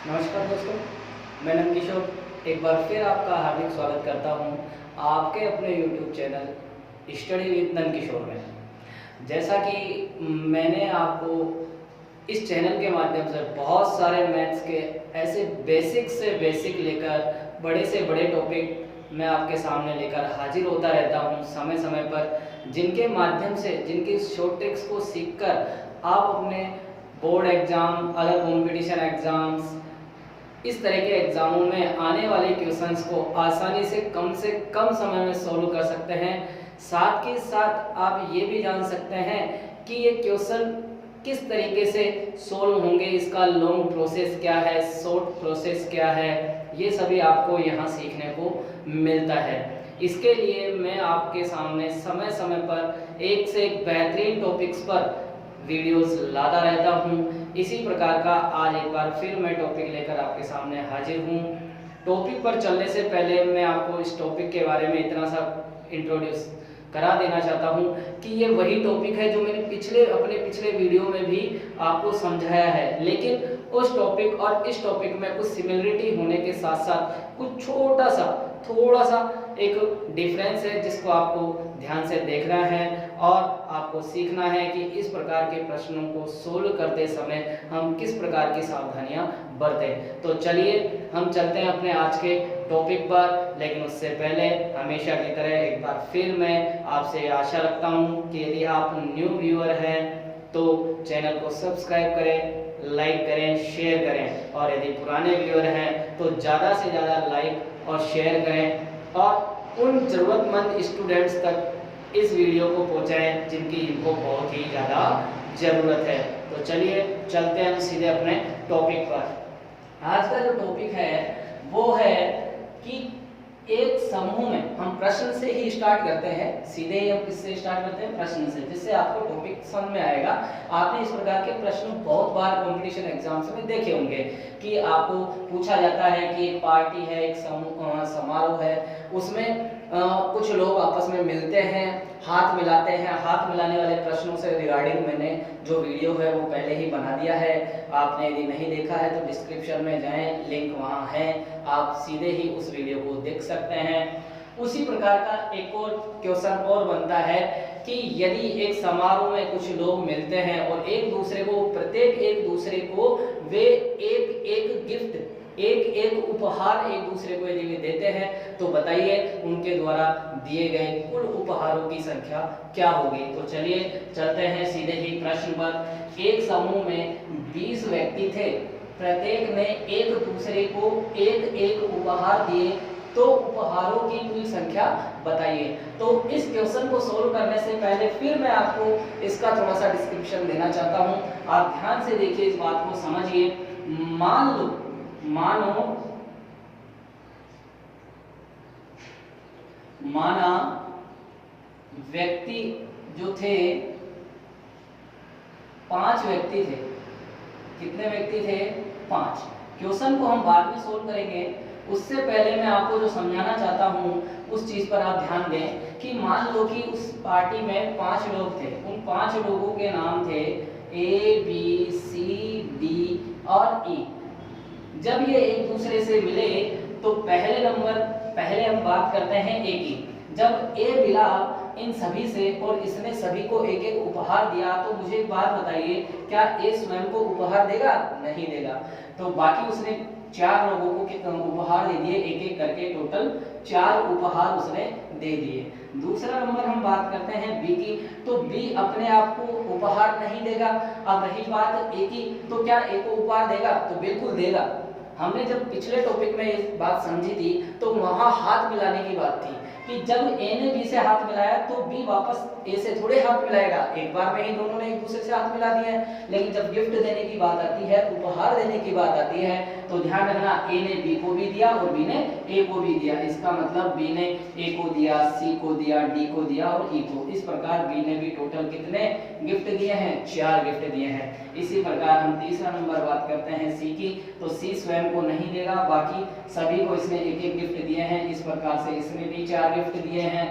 नमस्कार दोस्तों, मैं नंद किशोर एक बार फिर आपका हार्दिक स्वागत करता हूं आपके अपने YouTube channel study with Nand Kishore में। जैसा कि मैंने आपको इस चैनल के माध्यम से बहुत सारे मैथ्स के ऐसे बेसिक से बेसिक लेकर बड़े से बड़े टॉपिक मैं आपके सामने लेकर हाजिर होता रहता हूं समय समय पर, जिनके माध्यम से जिनकी शॉर्ट ट्रिक्स को सीखकर आप अपने बोर्ड एग्ज़ाम, अलग कंपटीशन एग्ज़ाम्स, इस तरह के एग्जामों में आने वाले क्वेश्चंस को आसानी से कम समय में सॉल्व कर सकते हैं। साथ के साथ आप ये भी जान सकते हैं कि ये क्वेश्चन किस तरीके से सॉल्व होंगे, इसका लॉन्ग प्रोसेस क्या है, शॉर्ट प्रोसेस क्या है, ये सभी आपको यहाँ सीखने को मिलता है। इसके लिए मैं आपके सामने समय समय पर एक से एक बेहतरीन टॉपिक्स पर वीडियोस लाता रहता हूँ। इसी प्रकार का आज एक बार फिर मैं टॉपिक लेकर आपके सामने हाजिर हूँ। टॉपिक पर चलने से पहले मैं आपको इस टॉपिक के बारे में इतना सा इंट्रोड्यूस करा देना चाहता हूँ कि ये वही टॉपिक है जो मैंने अपने पिछले वीडियो में भी आपको समझाया है, लेकिन उस टॉपिक और इस टॉपिक में कुछ सिमिलरिटी होने के साथ साथ कुछ थोड़ा सा एक डिफरेंस है, जिसको आपको ध्यान से देखना है और आपको सीखना है कि इस प्रकार के प्रश्नों को सोल्व करते समय हम किस प्रकार की सावधानियां बरतें। तो चलिए हम चलते हैं अपने आज के टॉपिक पर, लेकिन उससे पहले हमेशा की तरह एक बार फिर मैं आपसे आशा रखता हूं कि यदि आप न्यू व्यूअर हैं तो चैनल को सब्सक्राइब करें, लाइक करें, शेयर करें, और यदि पुराने व्यूअर हैं तो ज़्यादा से ज़्यादा लाइक और शेयर करें और उन ज़रूरतमंद स्टूडेंट्स तक इस वीडियो को पहुंचाएं जिनकी इनको बहुत ही ज़्यादा ज़रूरत है। तो चलिए चलते हैं हम सीधे अपने टॉपिक पर। आज का जो टॉपिक है वो है कि एक समूह में हम प्रश्न से ही स्टार्ट करते हैं, सीधे ही हम किससे स्टार्ट करते हैं, प्रश्न से, जिससे आपको टॉपिक समझ में आएगा। आपने इस प्रकार के प्रश्न बहुत बार कंपटीशन एग्जाम्स में देखे होंगे कि आपको पूछा जाता है कि एक पार्टी है, एक समारोह है, उसमें कुछ लोग आपस में मिलते हैं, हाथ मिलाते हैं। हाथ मिलाने वाले प्रश्नों से रिगार्डिंग मैंने जो वीडियो है वो पहले ही बना दिया है, आपने यदि नहीं देखा है तो डिस्क्रिप्शन में जाएं, लिंक वहाँ है, आप सीधे ही उस वीडियो को देख सकते हैं। उसी प्रकार का एक और क्वेश्चन और बनता है कि यदि एक समारोह में कुछ लोग मिलते हैं और एक दूसरे को वे एक गिफ्ट, एक उपहार एक दूसरे को यदि वे देते हैं तो बताइए उनके द्वारा दिए गए कुल उपहारों की संख्या क्या होगी। तो चलिए चलते हैं सीधे ही प्रश्न पर। एक समूह में 20 व्यक्ति थे, प्रत्येक ने एक दूसरे को एक उपहार दिए, तो उपहारों की कुल संख्या बताइए। तो इस क्वेश्चन को सोल्व करने से पहले फिर मैं आपको इसका थोड़ा सा डिस्क्रिप्शन देना चाहता हूं, आप ध्यान से देखिए, इस बात को समझिए। माना व्यक्ति जो थे 5 व्यक्ति थे। कितने व्यक्ति थे? 5। क्वेश्चन को हम बाद में सोल्व करेंगे, उससे पहले मैं आपको जो समझाना चाहता हूँ उस चीज पर आप ध्यान दें कि मान लो कि उस पार्टी में 5 लोग थे, उन 5 लोगों के नाम थे A, B, C, D और E। जब ये एक दूसरे से मिले तो पहले हम बात करते हैं A की। जब A मिला इन सभी से और इसने सभी को एक उपहार दिया, तो मुझे एक बात बताइए, क्या A स्वयं को उपहार देगा? नहीं देगा। तो बाकी उसने 4 लोगों को कितने उपहार दे दिए, एक करके टोटल 4 उपहार उसने दे दिए। दूसरा नंबर हम बात करते हैं B की, तो B अपने आप को उपहार नहीं देगा। अब रही बात A की, तो क्या A को उपहार देगा? तो बिल्कुल देगा। हमने जब पिछले टॉपिक में ये बात समझी थी तो वहां हाथ मिलाने की बात थी कि जब A ने B से हाथ मिलाया तो B वापस A से थोड़े हाथ मिलाएगा, एक बार में ही दोनों ने एक दूसरे से हाथ मिला दिए हैं। लेकिन जब गिफ्ट देने की बात आती है, उपहार देने की बात आती है, तो ध्यान रखना A ने B को भी दिया और B ने A को भी दिया। इसका मतलब B ने A को दिया, C को दिया, D को दिया और E को। इस प्रकार B ने भी टोटल कितने गिफ्ट दिए हैं? 4 गिफ्ट दिए हैं। इसी प्रकार हम तीसरा नंबर बात करते हैं C की, तो C स्वयं को नहीं देगा, बाकी सभी को इसने एक गिफ्ट दिए हैं। इस प्रकार से इसने भी 4 गिफ्ट दिए हैं,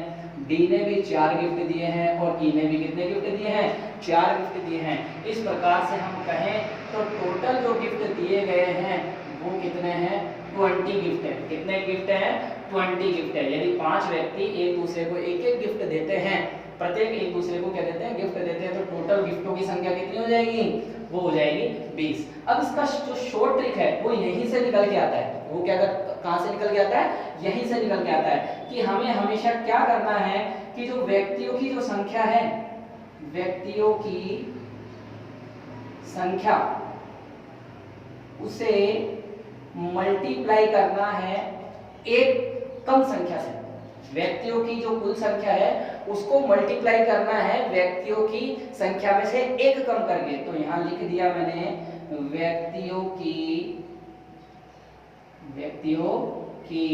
D ने भी 4 गिफ्ट दिए हैं और E ने भी कितने गिफ्ट दिए हैं? 4 गिफ्ट दिए हैं। इस प्रकार से हम कहें तो टोटल जो गिफ्ट दिए गए हैं वो कितने हैं 20 गिफ्ट है। कितने गिफ्ट हैं 20 गिफ्ट है। यदि 5 व्यक्ति एक दूसरे को एक एक गिफ्ट देते हैं, प्रत्येक एक दूसरे को क्या देते हैं गिफ्ट देते हैं, तो टोटल गिफ्टों की संख्या कितनी हो जाएगी वो हो जाएगी 20। अब इसका जो शॉर्ट ट्रिक है वो यहीं से निकल के आता है। वो क्या कहां से निकल के आता है यहीं से निकल के आता है कि हमें हमेशा क्या करना है कि जो व्यक्तियों की जो संख्या है, व्यक्तियों की संख्या उसे मल्टीप्लाई करना है एक कम संख्या से। व्यक्तियों की जो कुल संख्या है उसको मल्टीप्लाई करना है व्यक्तियों की संख्या में से एक कम करके। तो यहां लिख दिया मैंने व्यक्तियों की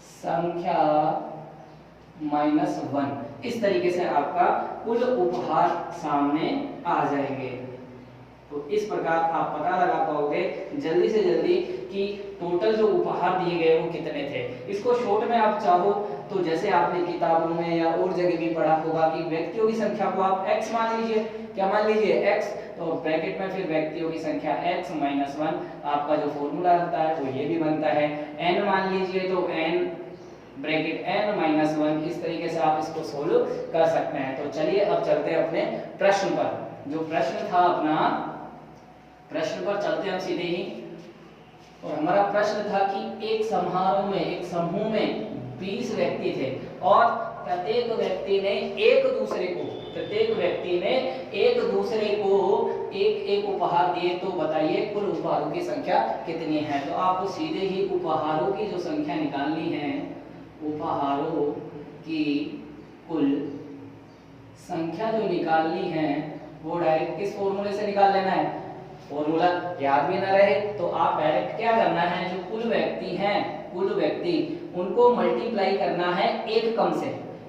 संख्या -1। इस तरीके से आपका कुल उपहार सामने आ जाएंगे। तो इस प्रकार आप पता लगा पाओगे जल्दी से जल्दी कि टोटल जो उपहार दिए गए वो कितने थे। इसको शॉर्ट में आप चाहो तो जैसे आपने किताबों में या और जगह भी पढ़ा होगा कि व्यक्तियों की संख्या को आप x मान लीजिए। क्या मान लीजिए x, तो ब्रैकेट में फिर व्यक्तियों की संख्या x - 1 आपका जो फॉर्मूला होता है वो ये भी बनता है। n मान लीजिए तो n ब्रैकेट n - 1। इस तरीके से आप इसको सोल्व कर सकते हैं। तो चलिए अब चलते हैं अपने प्रश्न पर। जो प्रश्न था अपना, प्रश्न पर चलते हैं हम सीधे ही। और हमारा प्रश्न था कि एक समारोह में, एक समूह में 20 व्यक्ति थे और प्रत्येक व्यक्ति ने एक दूसरे को एक एक उपहार दिए। तो बताइए कुल उपहारों की संख्या कितनी है। तो आपको सीधे ही उपहारों की जो संख्या निकालनी है, उपहारों की कुल संख्या जो निकालनी है वो डायरेक्ट किस फॉर्मूले से निकाल लेना है। फॉर्मूला याद भी ना रहे तो आप डायरेक्ट क्या करना है, जो कुल व्यक्ति हैं, कुल व्यक्ति उनको मल्टीप्लाई करना है एक कम से।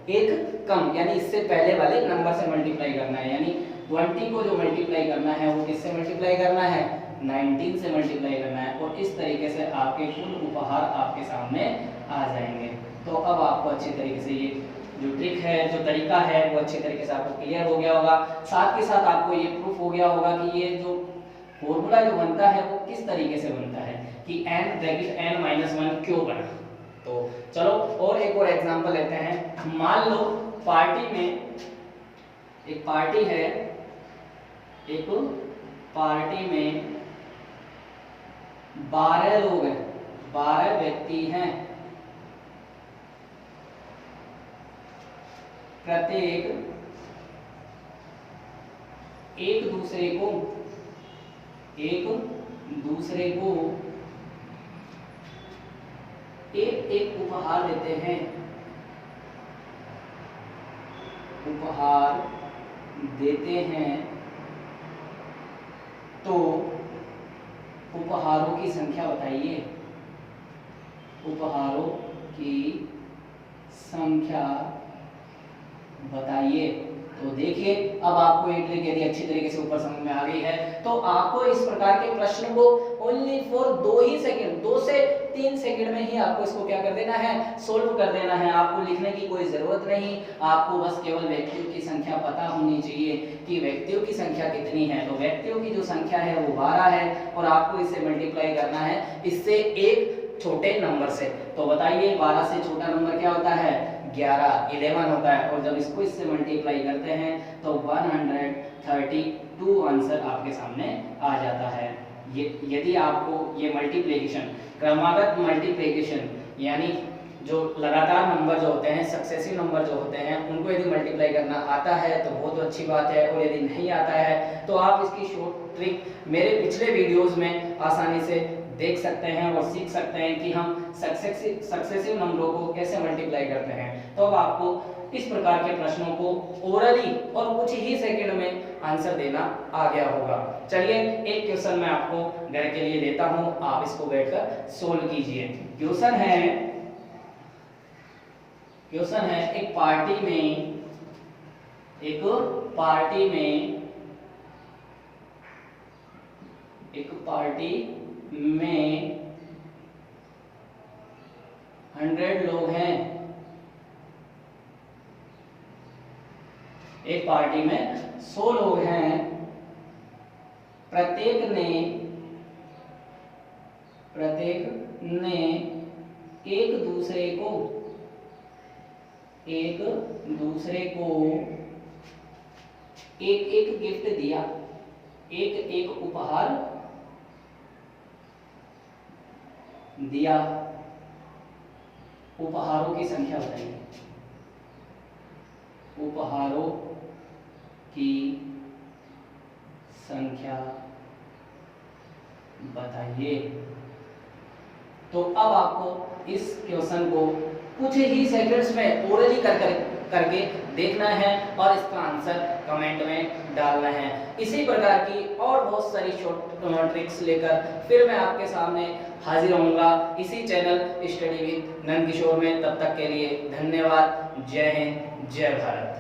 एक कम यानी इससे पहले वाले नंबर से मल्टीप्लाई करना है। यानी 20 को जो मल्टीप्लाई करना है वो किससे मल्टीप्लाई करना है 19 से मल्टीप्लाई करना है। और इस तरीके से आपके कुल उपहार आपके सामने आ जाएंगे। तो अब आपको अच्छी तरीके से ये जो ट्रिक है, जो तरीका है वो अच्छी तरीके से आपको क्लियर हो गया होगा। साथ के साथ आपको ये प्रूफ हो गया होगा कि ये जो फॉर्मूला जो बनता है वो किस तरीके से बनता है कि n ब्रैकेट n - 1 क्यों बना। तो चलो और एक और एग्जांपल लेते हैं। मान लो पार्टी में, एक पार्टी है, एक पार्टी में 12 लोग हैं, 12 व्यक्ति हैं। प्रत्येक एक दूसरे को एक एक उपहार देते हैं, उपहार देते हैं। तो उपहारों की संख्या बताइए, उपहारों की संख्या बताइए। तो देखिए अब आपको ये ट्रिक यदि अच्छी तरीके से ऊपर समझ में आ गई है तो आपको इस प्रकार के प्रश्न को ओनली फॉर 2 ही सेकंड, 2 से 3 सेकंड में ही आपको इसको क्या कर देना है, सोल्व कर देना है। आपको लिखने की कोई जरूरत नहीं, आपको बस केवल व्यक्तियों की संख्या पता होनी चाहिए कि व्यक्तियों की संख्या कितनी है। तो व्यक्तियों की जो संख्या है वो 12 है और आपको इसे मल्टीप्लाई करना है इससे एक छोटे नंबर से। तो बताइए 12 से छोटा नंबर क्या होता है 11 होता है। और जब इसको इससे मल्टीप्लाई करते हैं तो 132 आंसर आपके सामने आ जाता है। यदि आपको ये मल्टीप्लिकेशन, क्रमागत मल्टीप्लिकेशन यानी जो लगातार नंबर जो होते हैं, सक्सेसिव नंबर जो होते हैं, उनको यदि मल्टीप्लाई करना आता है तो बहुत अच्छी बात है। और यदि नहीं आता है तो आप इसकी शॉर्ट ट्रिक मेरे पिछले वीडियोस में आसानी से देख सकते हैं और सीख सकते हैं कि हम सक्सेसिव नंबरों को कैसे मल्टीप्लाई करते हैं। तो अब आपको इस प्रकार के प्रश्नों को ओरली और कुछ ही सेकंड में आंसर देना आ गया होगा। चलिए एक क्वेश्चन मैं आपको घर के लिए देता हूं, आप इसको बैठकर सोल्व कीजिए। क्वेश्चन है एक पार्टी में 100 लोग हैं। एक पार्टी में 100 लोग हैं। प्रत्येक ने प्रत्येक ने एक दूसरे को एक एक गिफ्ट दिया, एक उपहार दिया। उपहारों की संख्या बताइए, उपहारों की संख्या बताइए। तो अब आपको इस क्वेश्चन को कुछ ही सेकंड्स में ओरली करके देखना है और इसका आंसर कमेंट में डालना है। इसी प्रकार की और बहुत सारी शॉर्ट ट्रिक्स लेकर फिर मैं आपके सामने हाजिर होऊंगा इसी चैनल स्टडी विद नंदकिशोर में। तब तक के लिए धन्यवाद। जय हिंद, जय भारत।